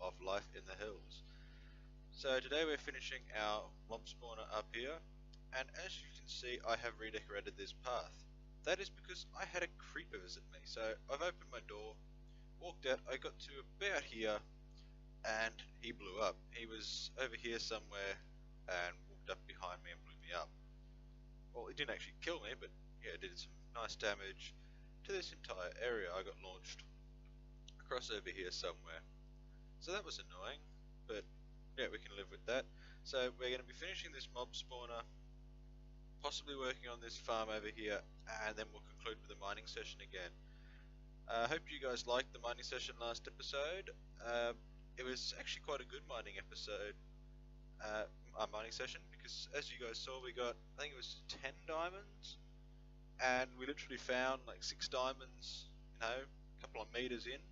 of life in the hills. So today we're finishing our mob spawner up here, and as you can see I have redecorated this path. That is because I had a creeper visit me, so I've opened my door, walked out, I got to about here, and he blew up. He was over here somewhere and walked up behind me and blew me up. Well, it didn't actually kill me, but yeah, it did some nice damage to this entire area. I got launched across over here somewhere. So that was annoying, but yeah, we can live with that. So we're going to be finishing this mob spawner, possibly working on this farm over here, and then we'll conclude with the mining session again. I hope you guys liked the mining session last episode. It was actually quite a good mining episode, our mining session, because as you guys saw we got, I think it was 10 diamonds, and we literally found like 6 diamonds, you know, a couple of meters in.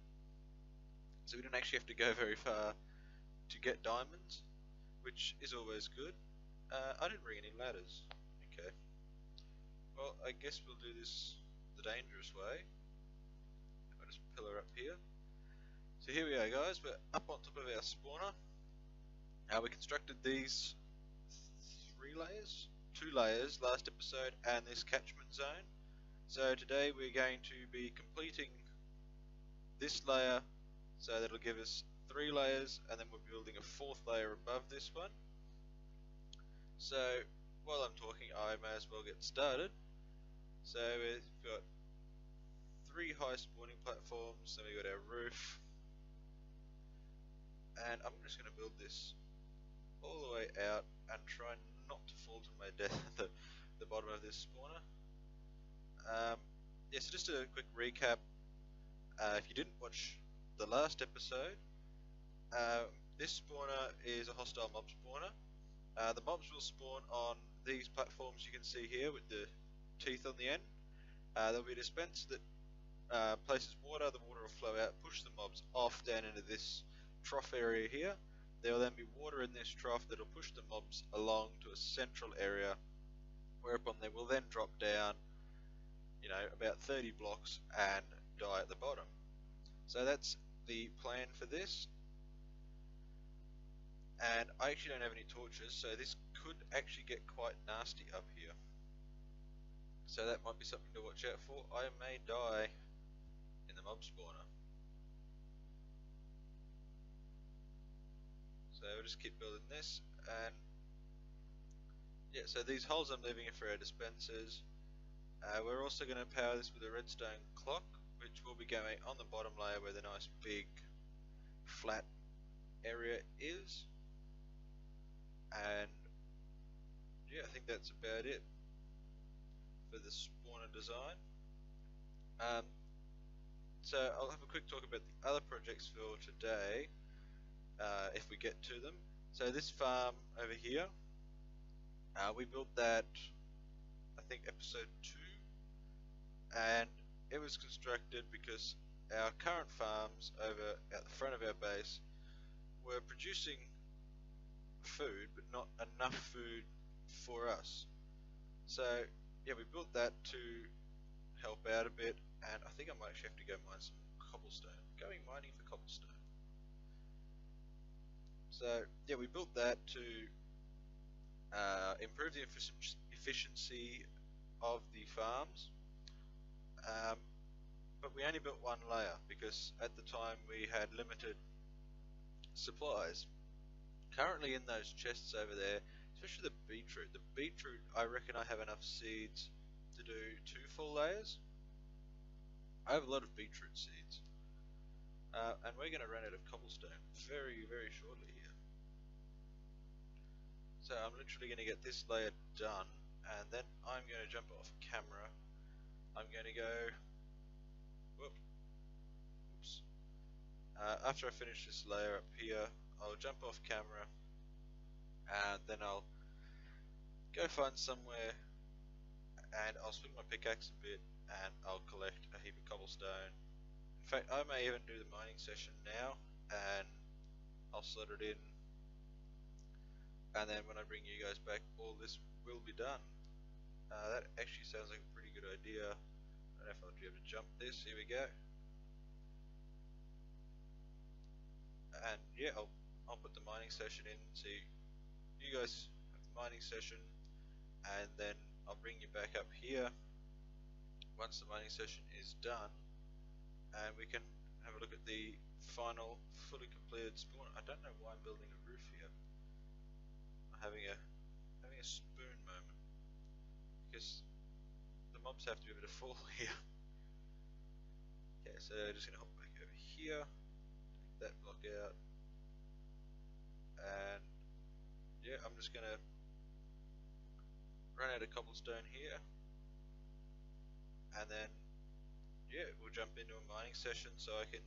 So we didn't actually have to go very far to get diamonds, which is always good. I didn't bring any ladders. Okay. Well, I guess we'll do this the dangerous way. I'll just pillar up here. So here we are, guys. We're up on top of our spawner. We constructed these 3 layers, 2 layers last episode, and this catchment zone. So today we're going to be completing this layer, so that'll give us 3 layers, and then we're building a 4th layer above this one. So while I'm talking, I may as well get started. So we've got 3 high spawning platforms, then we've got our roof, and I'm just going to build this all the way out and try not to fall to my death at the bottom of this spawner. Yeah, so just a quick recap, if you didn't watch the last episode, this spawner is a hostile mob spawner. The mobs will spawn on these platforms you can see here with the teeth on the end. There'll be a dispenser that places water, the water will flow out, push the mobs off down into this trough area here. There will then be water in this trough that will push the mobs along to a central area, whereupon they will then drop down, you know, about 30 blocks and die at the bottom. So that's the plan for this. And I actually don't have any torches, so this could actually get quite nasty up here. So that might be something to watch out for. I may die in the mob spawner. So we'll just keep building this, and yeah, so these holes I'm leaving are for our dispensers. We're also going to power this with a redstone clock, which will be going on the bottom layer where the nice big flat area is. And yeah, I think that's about it for the spawner design. So I'll have a quick talk about the other projects for today, if we get to them. So this farm over here, we built that, I think, episode 2, and it was constructed because our current farms over at the front of our base were producing food, but not enough food for us. So yeah, we built that to help out a bit, and I think I might actually have to go mine some cobblestone. Going mining for cobblestone. So yeah, we built that to improve the efficiency of the farms, but we only built 1 layer because at the time we had limited supplies. Currently in those chests over there, especially the beetroot, I reckon I have enough seeds to do 2 full layers. I have a lot of beetroot seeds, and we're going to run out of cobblestone very, very shortly here. So I'm literally going to get this layer done, and then I'm going to jump off camera. I'm going to go, whoops. After I finish this layer up here, I'll jump off camera, and then I'll go find somewhere, and I'll swing my pickaxe a bit, and I'll collect a heap of cobblestone. In fact, I may even do the mining session now, and I'll slot it in, and then when I bring you guys back, all this will be done. That actually sounds like a pretty good idea. I don't know if I'll be able to jump this. Here we go. And yeah, I'll put the mining session in, so you guys have the mining session, and then I'll bring you back up here once the mining session is done, and we can have a look at the final fully completed spawn. I don't know why I'm building a roof here. I'm having a spoon moment, because the mobs have to be able to fall here. Okay, so just gonna hop back over here, take that block out, and yeah, I'm just gonna run out of cobblestone here, and then yeah, we'll jump into a mining session so I can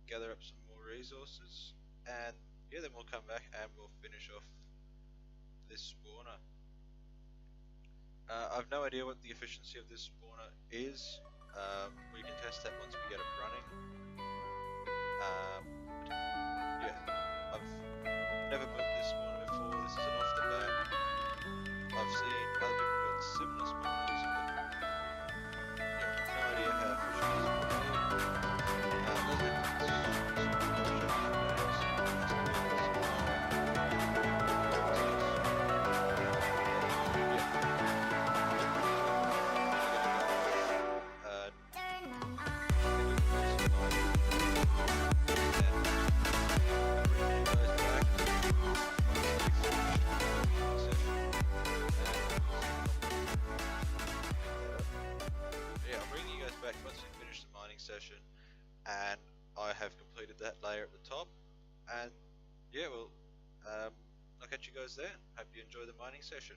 gather up some more resources, and yeah, then we'll come back and we'll finish off this spawner. I've no idea what the efficiency of this spawner is. We can test that once we get it running. Yeah, I've never built this spawner before. This is an off the bat. I've seen other people build similar spawners, but yeah, no idea how efficient this will be. Session, and I have completed that layer at the top, and yeah, well, I'll catch you guys then. Hope you enjoy the mining session.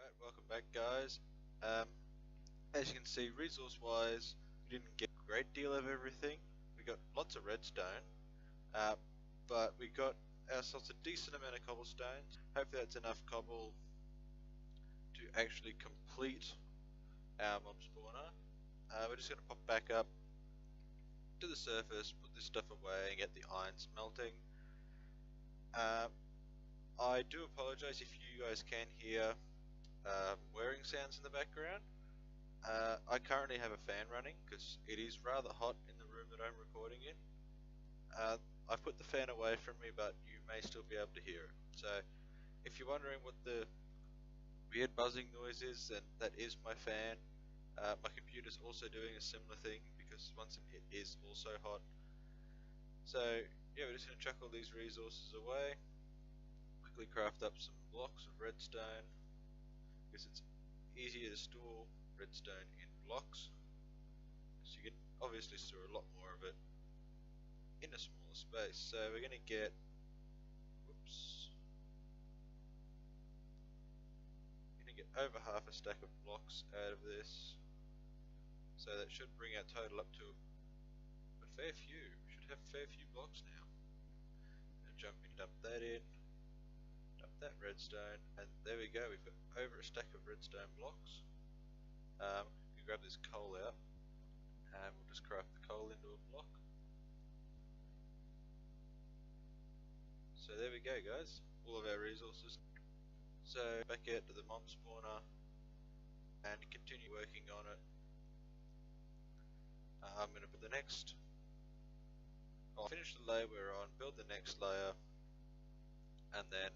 Right, welcome back, guys. As you can see, resource-wise, we didn't get a great deal of everything. We got lots of redstone, but we got ourselves a decent amount of cobblestone. Hopefully that's enough cobble to actually complete our mob spawner. We're just going to pop back up to the surface, put this stuff away, and get the iron smelting. I do apologize if you guys can hear whirring sounds in the background. I currently have a fan running because it is rather hot in the room that I'm recording in. I've put the fan away from me, but you may still be able to hear it. So if you're wondering what the weird buzzing noise is, then that is my fan. My computer's also doing a similar thing because once it is also hot. So yeah, we're just going to chuck all these resources away, quickly craft up some blocks of redstone because it's easier to store redstone in blocks, so you can obviously store a lot more of it in a smaller space. So we're going to get, over half a stack of blocks out of this, so that should bring our total up to a fair few. We should have a fair few blocks now. Gonna jump in, dump that in, dump that redstone, and there we go, we've got over a stack of redstone blocks. We can grab this coal out, and we'll just craft the coal into a block. So there we go, guys, all of our resources. So back out to the mob spawner and continue working on it. I'm going to put the next, I'll finish the layer we're on, build the next layer, and then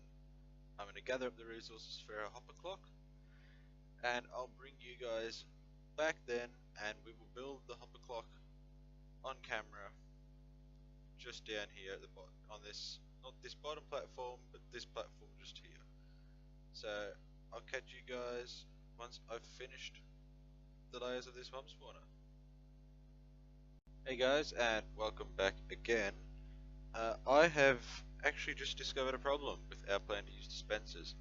I'm going to gather up the resources for our hopper clock, and I'll bring you guys back then, and we will build the hopper clock on camera just down here at the bottom, on this, not this bottom platform, but this platform just here. So I'll catch you guys once I've finished the layers of this mob spawner. Hey guys, and welcome back again. I have actually just discovered a problem with our plan to use dispensers.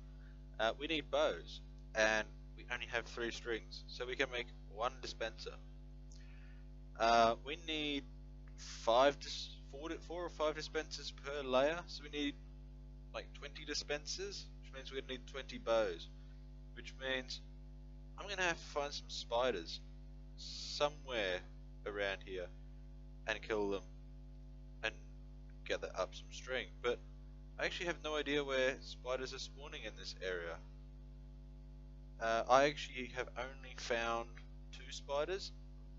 We need bows, and we only have 3 strings, so we can make one dispenser. We need 4 or 5 dispensers per layer, so we need like 20 dispensers, which means we're gonna need 20 bows, which means I'm gonna have to find some spiders somewhere around here and kill them and gather up some string. But I actually have no idea where spiders are spawning in this area. I actually have only found 2 spiders,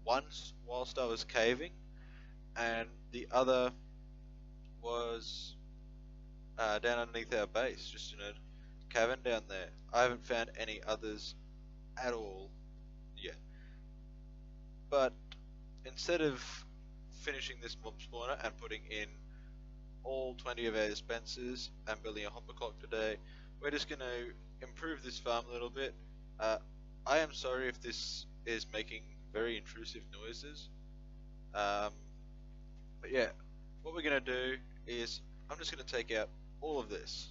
once whilst I was caving, and the other was down underneath our base, just in a cavern down there. I haven't found any others at all yet. But instead of finishing this mob spawner and putting in all 20 of our dispensers and building a hopper clock today, we're just going to improve this farm a little bit. I am sorry if this is making very intrusive noises, but yeah, what we're going to do is I'm just going to take out all of this.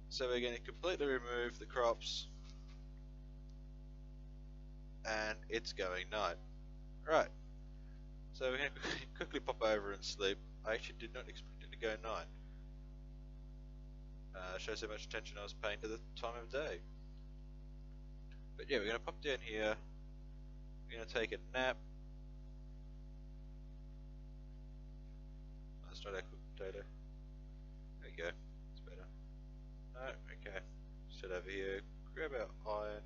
So we're going to completely remove the crops, and it's going night. Right, so we're going to quickly pop over and sleep. I actually did not expect it to go night. Shows how much attention I was paying to the time of day. But yeah, we're going to pop down here, we're going to take a nap. Let's try that cooked potato. There you go, it's better. No, okay. Sit over here, grab our iron.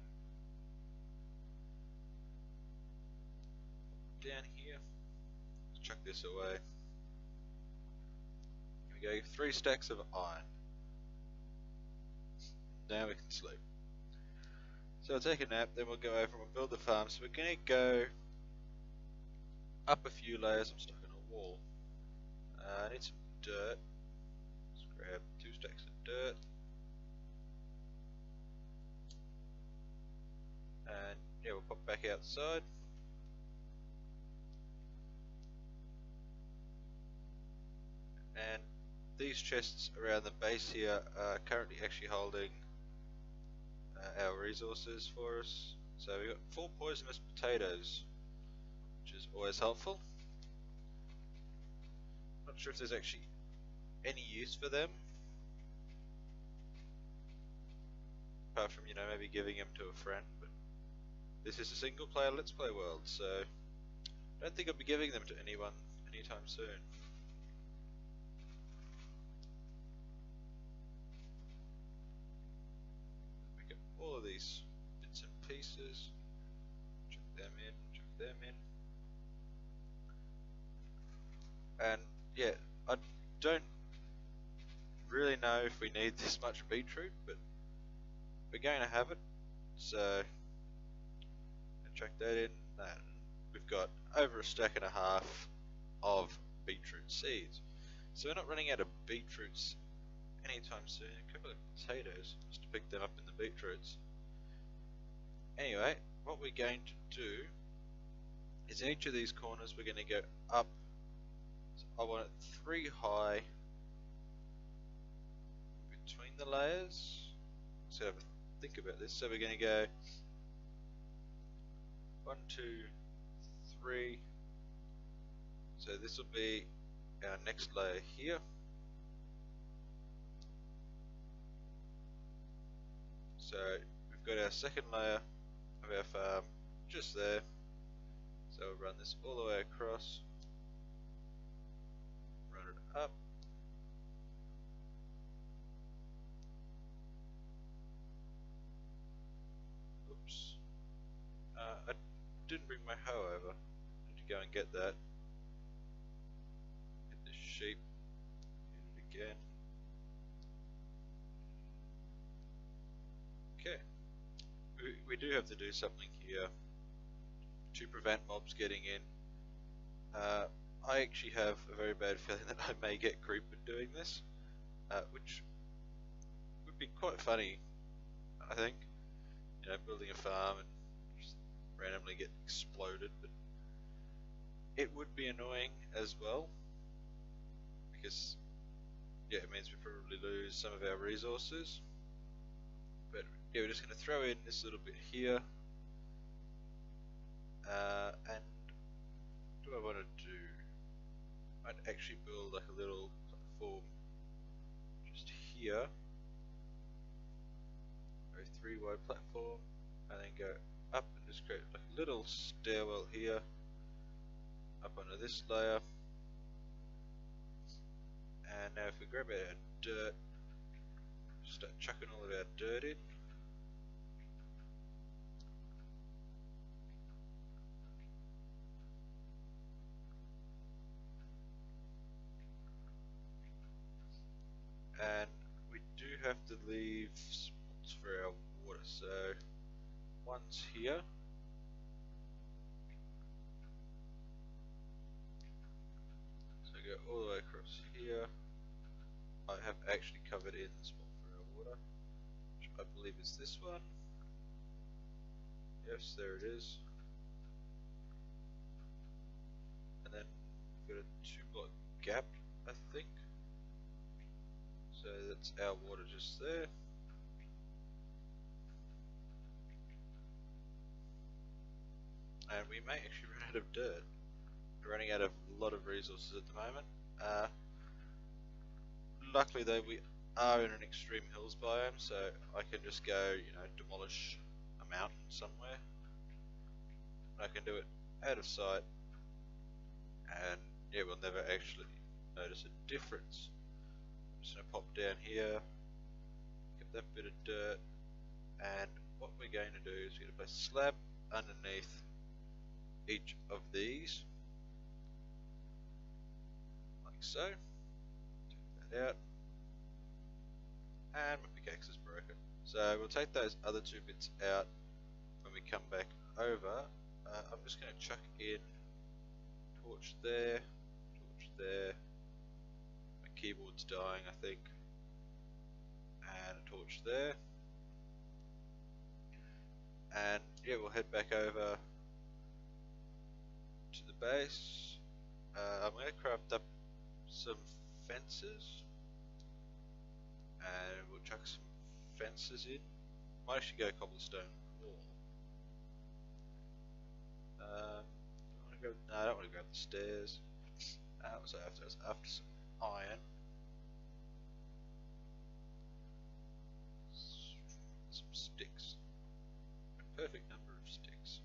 Down here, let's chuck this away. Here we go, 3 stacks of iron. Now we can sleep. So we'll take a nap, then we'll go over and we'll build the farm. So we're going to go up a few layers. I'm stuck on a wall. I need some dirt. Let's grab 2 stacks of dirt. And yeah, we'll pop back outside. And these chests around the base here are currently actually holding our resources for us. So we've got 4 poisonous potatoes, which is always helpful. Not sure if there's actually any use for them, apart from, you know, maybe giving them to a friend, but this is a single player Let's Play world, so I don't think I'll be giving them to anyone anytime soon. Pick up all of these bits and pieces, chuck them in, chuck them in, and yeah, I don't really know if we need this much beetroot, but we're going to have it, so chuck that in, and we've got over a stack and a half of beetroot seeds. So we're not running out of beetroots anytime soon. A couple of potatoes, just to pick them up in the beetroots. Anyway, what we're going to do is in each of these corners we're going to go up. So I want it 3 high between the layers. So have a think about this. So we're going to go 1, 2, 3. So this will be our next layer here. So we've got our second layer of our farm just there. So we'll run this all the way across, run it up. Oops. I didn't bring my hoe over. I need to go and get that. Get this sheep. Hit it again. Okay. We do have to do something here to prevent mobs getting in. I actually have a very bad feeling that I may get creeper doing this, which would be quite funny, I think. You know, building a farm and just randomly get exploded. But It would be annoying as well, because yeah, it means we probably lose some of our resources. But yeah, we're just going to throw in this little bit here. And what do I want to do? I'd actually build like a little platform just here, a 3-wide platform, and then go up and just create like a little stairwell here, up onto this layer. And now if we grab our dirt, start chucking all of our dirt in. And we do have to leave spots for our water, so one's here. So go all the way across here. I have actually covered in the spot for our water, which I believe is this one. Yes, there it is. And then we've got a 2-block gap, I think. So that's our water just there. And we may actually run out of dirt. We're running out of a lot of resources at the moment. Luckily though, we are in an extreme hills biome, so I can just go, demolish a mountain somewhere. I can do it out of sight, and yeah, we'll never actually notice a difference. I'm just going to pop down here, get that bit of dirt, and what we're going to do is we're going to place a slab underneath each of these, like so. Take that out, and my pickaxe is broken. So we'll take those other 2 bits out when we come back over. I'm just going to chuck in torch there, my keyboard's dying I think, and a torch there, and yeah, we'll head back over to the base. I'm going to craft up some fences, and we'll chuck some fences in. Might actually go cobblestone wall. No, I don't want to go up the stairs. So after some iron, some sticks, a perfect number of sticks.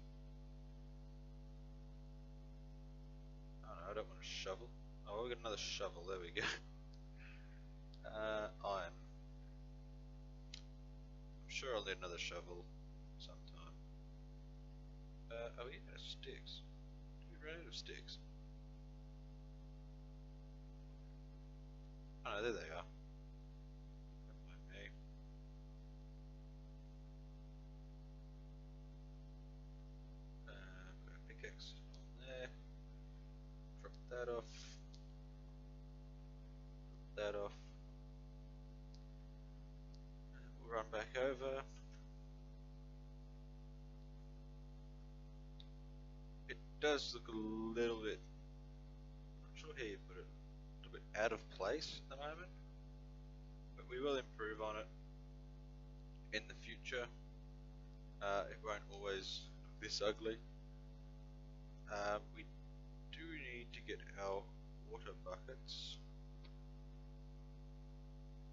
Oh no, I don't want a shovel. Oh, we've got another shovel. There we go. Iron. I'm sure I'll need another shovel sometime. Oh yeah, sticks. Do we run out of sticks? Oh no, there they are. Don't mind me. Put a pickaxe on there. Drop that off. Drop that off. And we'll run back over. It does look a little bit, I'm not sure how you put it, a little bit out of place at the moment, but we will improve on it in the future. It won't always look this ugly. We do need to get our water buckets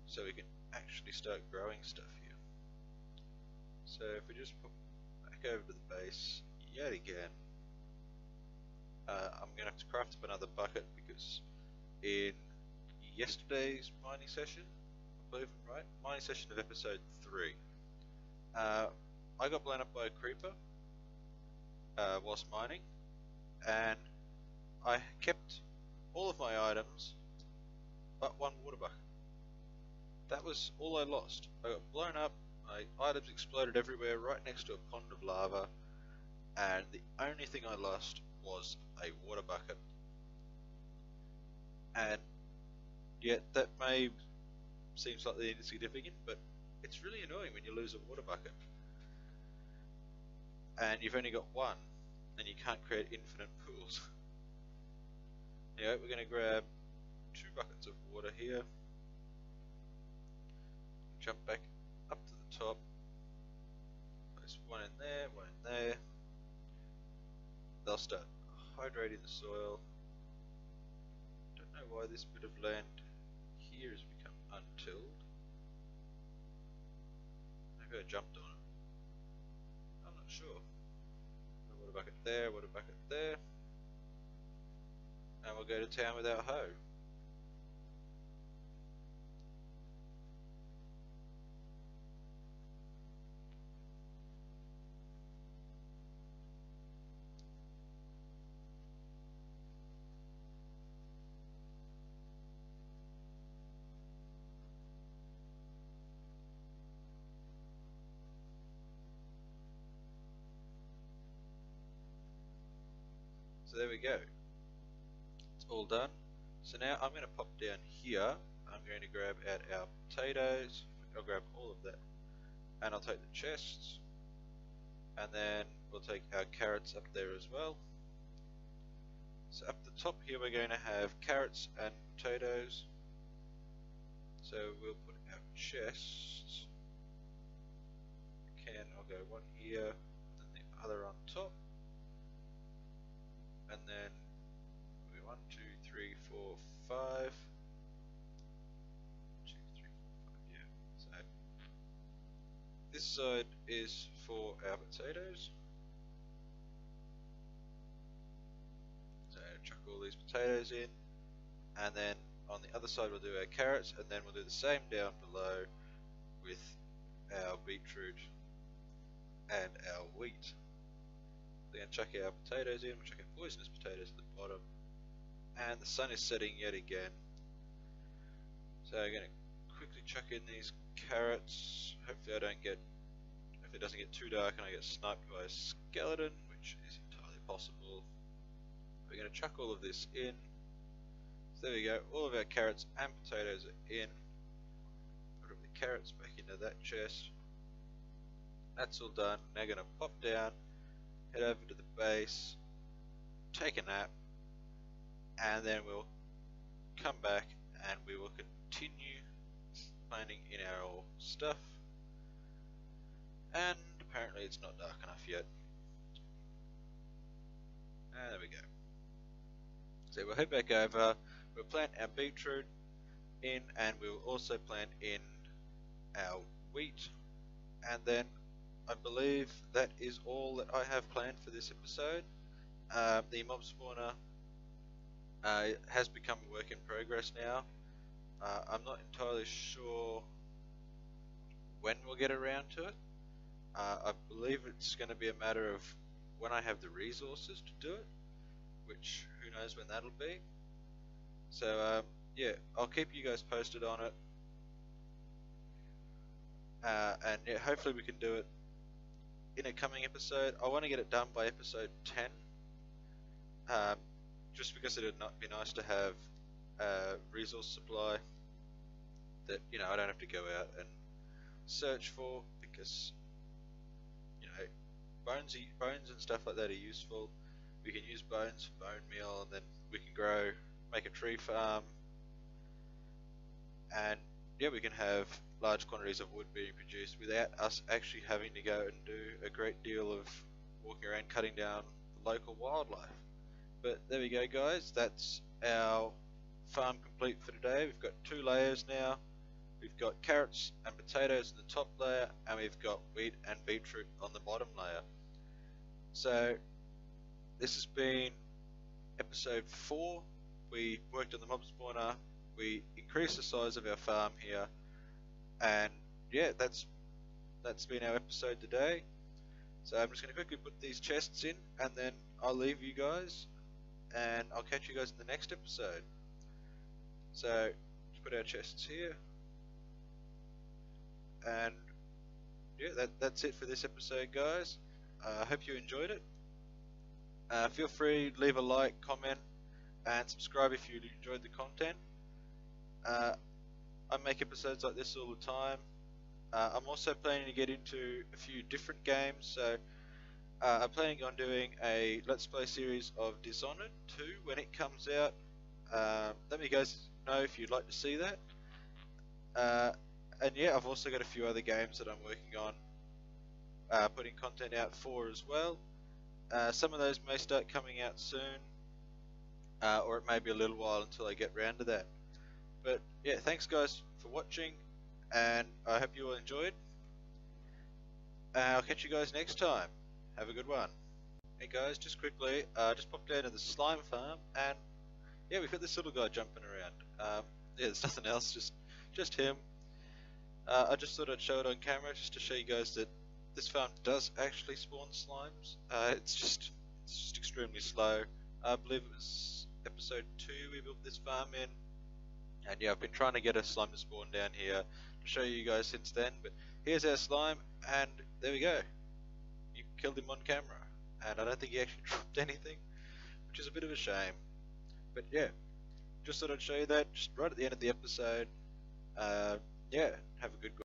so we can actually start growing stuff here. So if we just pop back over to the base yet again, I'm going to have to craft up another bucket because in yesterday's mining session, I believe I'm right, mining session of episode 3, I got blown up by a creeper whilst mining, and I kept all of my items but 1 water bucket. That was all I lost. I got blown up, my items exploded everywhere right next to a pond of lava, and the only thing I lost was a water bucket. And yet that may seem slightly insignificant, but it's really annoying when you lose a water bucket and you've only got one, then you can't create infinite pools. Anyway, we're going to grab 2 buckets of water here, jump back up to the top, place one in there, one in there. They'll start hydrating the soil. Don't know why this bit of land here has become untilled. Maybe I jumped on it. I'm not sure. Water bucket there, water bucket there. And we'll go to town with our hoe. So there we go. It's all done. So now I'm going to pop down here. I'm going to grab out our potatoes. I'll grab all of that. And I'll take the chests. And then we'll take our carrots up there as well. So up the top here we're going to have carrots and potatoes. So we'll put our chests. I'll go one here, then the other on top. And then 1, 2, 3, 4, 5. 2, 3, 4, 5, yeah. So this side is for our potatoes. So chuck all these potatoes in, and then on the other side we'll do our carrots, and then we'll do the same down below with our beetroot and our wheat. We're going to chuck our potatoes in, we'll chuck our poisonous potatoes at the bottom, and the sun is setting yet again. So I'm going to quickly chuck in these carrots. Hopefully if it doesn't get too dark and I get sniped by a skeleton, which is entirely possible. We're going to chuck all of this in. So there we go, all of our carrots and potatoes are in. Put the carrots back into that chest. That's all done. Now going to pop down, head over to the base, take a nap, and then we'll come back and we will continue planting in our stuff. And apparently it's not dark enough yet. And there we go. So we'll head back over, we'll plant our beetroot in, and we'll also plant in our wheat, and then I believe that is all that I have planned for this episode. The mob spawner has become a work in progress now. I'm not entirely sure when we'll get around to it. I believe it's going to be a matter of when I have the resources to do it, which who knows when that'll be. So yeah, I'll keep you guys posted on it, and yeah, hopefully we can do it in a coming episode. I want to get it done by episode 10, just because it'd not be nice to have a resource supply that I don't have to go out and search for, because bones and stuff like that are useful. We can use bones for bone meal, and then we can make a tree farm, and yeah, we can have large quantities of wood being produced without us actually having to go and do a great deal of walking around cutting down the local wildlife. But there we go, guys, that's our farm complete for today. We've got 2 layers now. We've got carrots and potatoes in the top layer, and we've got wheat and beetroot on the bottom layer. So this has been episode 4. We worked on the mob spawner, we increased the size of our farm here, and yeah, that's been our episode today. So I'm just going to quickly put these chests in, and then I'll leave you guys, and I'll catch you guys in the next episode. So let's put our chests here, and yeah, that's it for this episode, guys. I hope you enjoyed it. Feel free to leave a like, comment, and subscribe if you enjoyed the content. I make episodes like this all the time. I'm also planning to get into a few different games, so I'm planning on doing a Let's Play series of Dishonored 2 when it comes out. Let me guys know if you'd like to see that. And yeah, I've also got a few other games that I'm working on putting content out for as well. Some of those may start coming out soon, or it may be a little while until I get round to that. But yeah, thanks guys for watching, and I hope you all enjoyed. I'll catch you guys next time. Have a good one. Hey guys, just quickly, just popped down to the slime farm, and yeah, we've got this little guy jumping around. Yeah, there's nothing else, just him. I just thought I'd show it on camera just to show you guys that this farm does actually spawn slimes. It's just extremely slow. I believe it was episode 2 we built this farm in, and yeah, I've been trying to get a slime to spawn down here to show you guys since then. But here's our slime, and there we go. You killed him on camera, and I don't think he actually dropped anything, which is a bit of a shame. But yeah, just thought I'd show you that just right at the end of the episode. Yeah, have a good